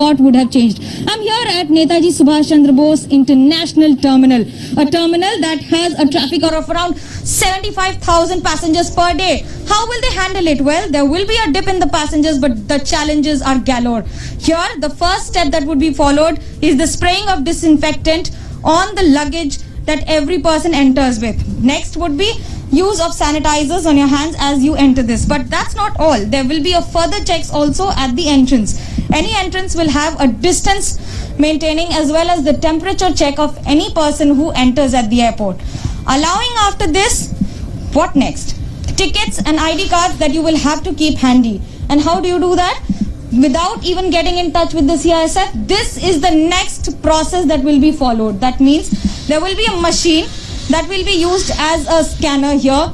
lot would have changed. I'm here at Netaji Subhash Chandra Bose International Terminal, a terminal that has a traffic of around 75,000 passengers per day. How will they handle it? Well, there will be a dip in the passengers, but the challenges are galore. Here, the first step that would be followed is the spraying of disinfectant on the luggage that every person enters with. Next would be use of sanitizers on your hands as you enter this. But that's not all. There will be a further checks also at the entrance. Any entrance will have a distance maintaining as well as the temperature check of any person who enters at the airport. Allowing after this, what next? Tickets and ID cards that you will have to keep handy. And how do you do that? Without even getting in touch with the CISF, this is the next process that will be followed. That means there will be a machine that will be used as a scanner here.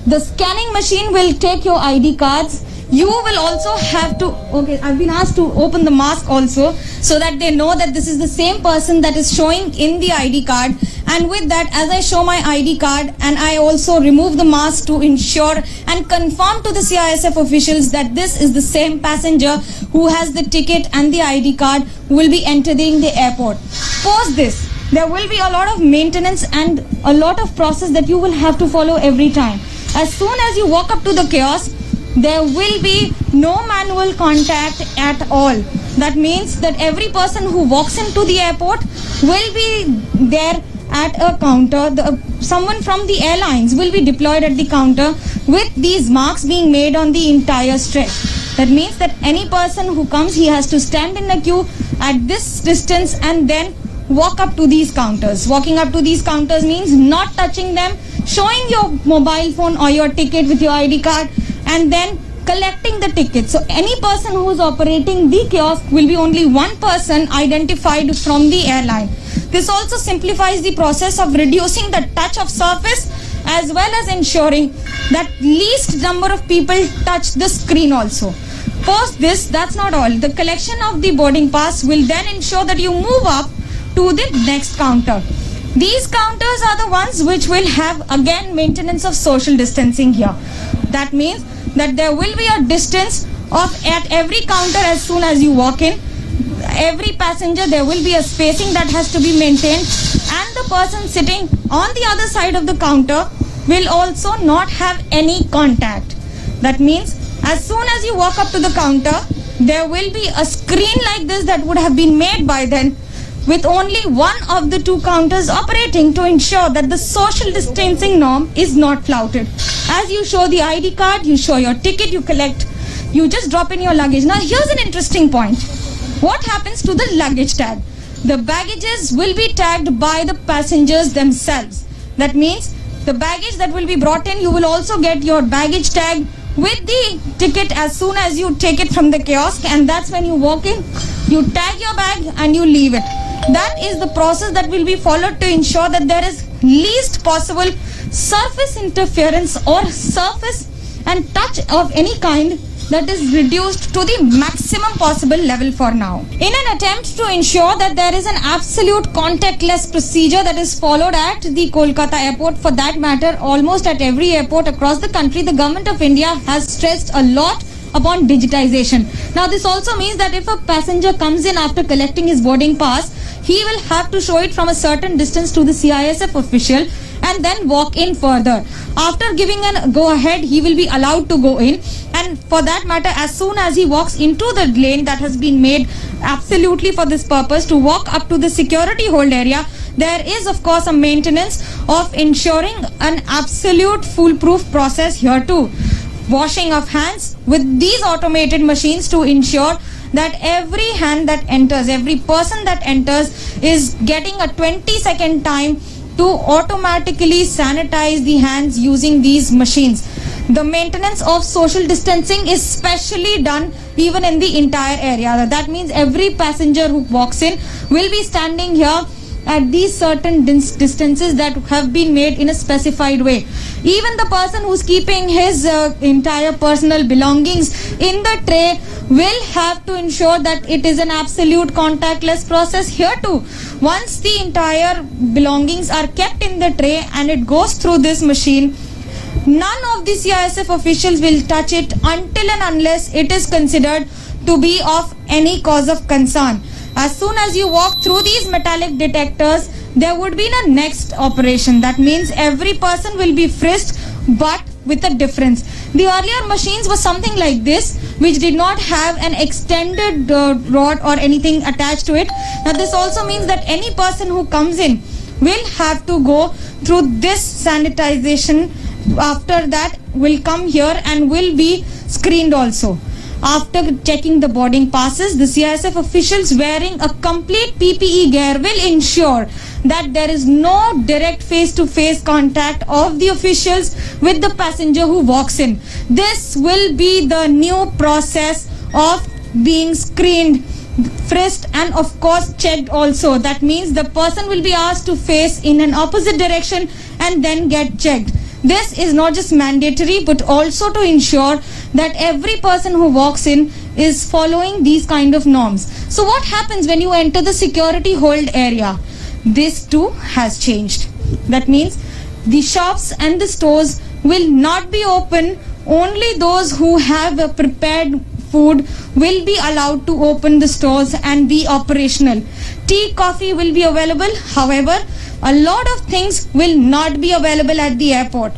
The scanning machine will take your ID cards. You will also have to, I've been asked to open the mask also so that they know that this is the same person that is showing in the ID card. And with that, as I show my ID card and I also remove the mask to ensure and confirm to the CISF officials that this is the same passenger who has the ticket and the ID card who will be entering the airport. Post this, there will be a lot of maintenance and a lot of process that you will have to follow every time. As soon as you walk up to the kiosk, there will be no manual contact at all. That means that every person who walks into the airport will be there at a counter. Someone from the airlines will be deployed at the counter with these marks being made on the entire stretch. That means that any person who comes, he has to stand in a queue at this distance and then walk up to these counters. Walking up to these counters means not touching them, showing your mobile phone or your ticket with your ID card, and then collecting the ticket. So any person who is operating the kiosk will be only one person identified from the airline. This also simplifies the process of reducing the touch of surface as well as ensuring that least number of people touch the screen also. Post this, that's not all. The collection of the boarding pass will then ensure that you move up to the next counter. These counters are the ones which will have again maintenance of social distancing here. That means that there will be a distance of at every counter as soon as you walk in. Every passenger, there will be a spacing that has to be maintained, and the person sitting on the other side of the counter will also not have any contact. That means as soon as you walk up to the counter, there will be a screen like this that would have been made by then, with only one of the two counters operating to ensure that the social distancing norm is not flouted. As you show the ID card, you show your ticket, you collect, you just drop in your luggage. Now here's an interesting point. What happens to the luggage tag? The baggages will be tagged by the passengers themselves. That means the baggage that will be brought in, you will also get your baggage tag with the ticket as soon as you take it from the kiosk, and that's when you walk in, you tag your bag and you leave it. That is the process that will be followed to ensure that there is least possible surface interference or surface and touch of any kind that is reduced to the maximum possible level for now. In an attempt to ensure that there is an absolute contactless procedure that is followed at the Kolkata airport, for that matter almost at every airport across the country, the government of India has stressed a lot upon digitization. Now this also means that if a passenger comes in after collecting his boarding pass, he will have to show it from a certain distance to the CISF official and then walk in further. After giving a go ahead, he will be allowed to go in, and for that matter, as soon as he walks into the lane that has been made absolutely for this purpose to walk up to the security hold area, there is of course a maintenance of ensuring an absolute foolproof process here too. Washing of hands with these automated machines to ensure that every hand that enters, every person that enters is getting a 20-second time to automatically sanitize the hands using these machines. The maintenance of social distancing is specially done even in the entire area. That means every passenger who walks in will be standing here at these certain distances that have been made in a specified way. Even the person who's keeping his entire personal belongings in the tray will have to ensure that it is an absolute contactless process here too. Once the entire belongings are kept in the tray and it goes through this machine, none of the CISF officials will touch it until and unless it is considered to be of any cause of concern. As soon as you walk through these metallic detectors, there would be a next operation. That means every person will be frisked, but with a difference. The earlier machines were something like this, which did not have an extended rod or anything attached to it. Now this also means that any person who comes in will have to go through this sanitization. After that will come here and will be screened also. After checking the boarding passes, the CISF officials wearing a complete PPE gear will ensure that there is no direct face-to-face contact of the officials with the passenger who walks in. This will be the new process of being screened, frisked, and of course checked also. That means the person will be asked to face in an opposite direction and then get checked. This is not just mandatory but also to ensure that every person who walks in is following these kind of norms. So what happens when you enter the security hold area? This too has changed. That means the shops and the stores will not be open. Only those who have a prepared food will be allowed to open the stores and be operational. Tea, coffee will be available. However, a lot of things will not be available at the airport.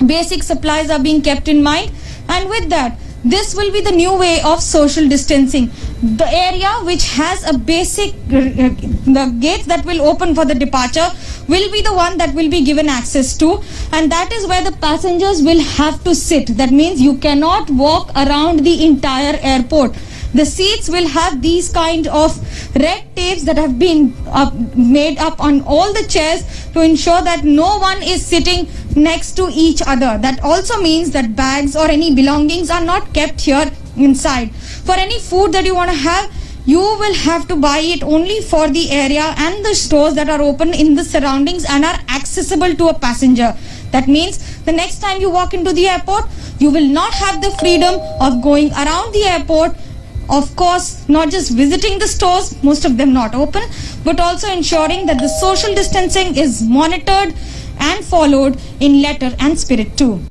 Basic supplies are being kept in mind, and with that, this will be the new way of social distancing. The area which has a basic, the gates that will open for the departure will be the one that will be given access to, and that is where the passengers will have to sit. That means you cannot walk around the entire airport. The seats will have these kind of red tapes that have been made up on all the chairs to ensure that no one is sitting next to each other. That also means that bags or any belongings are not kept here inside. For any food that you want to have, you will have to buy it only for the area and the stores that are open in the surroundings and are accessible to a passenger. That means the next time you walk into the airport, you will not have the freedom of going around the airport. Of course, not just visiting the stores, most of them not open, but also ensuring that the social distancing is monitored and followed in letter and spirit too.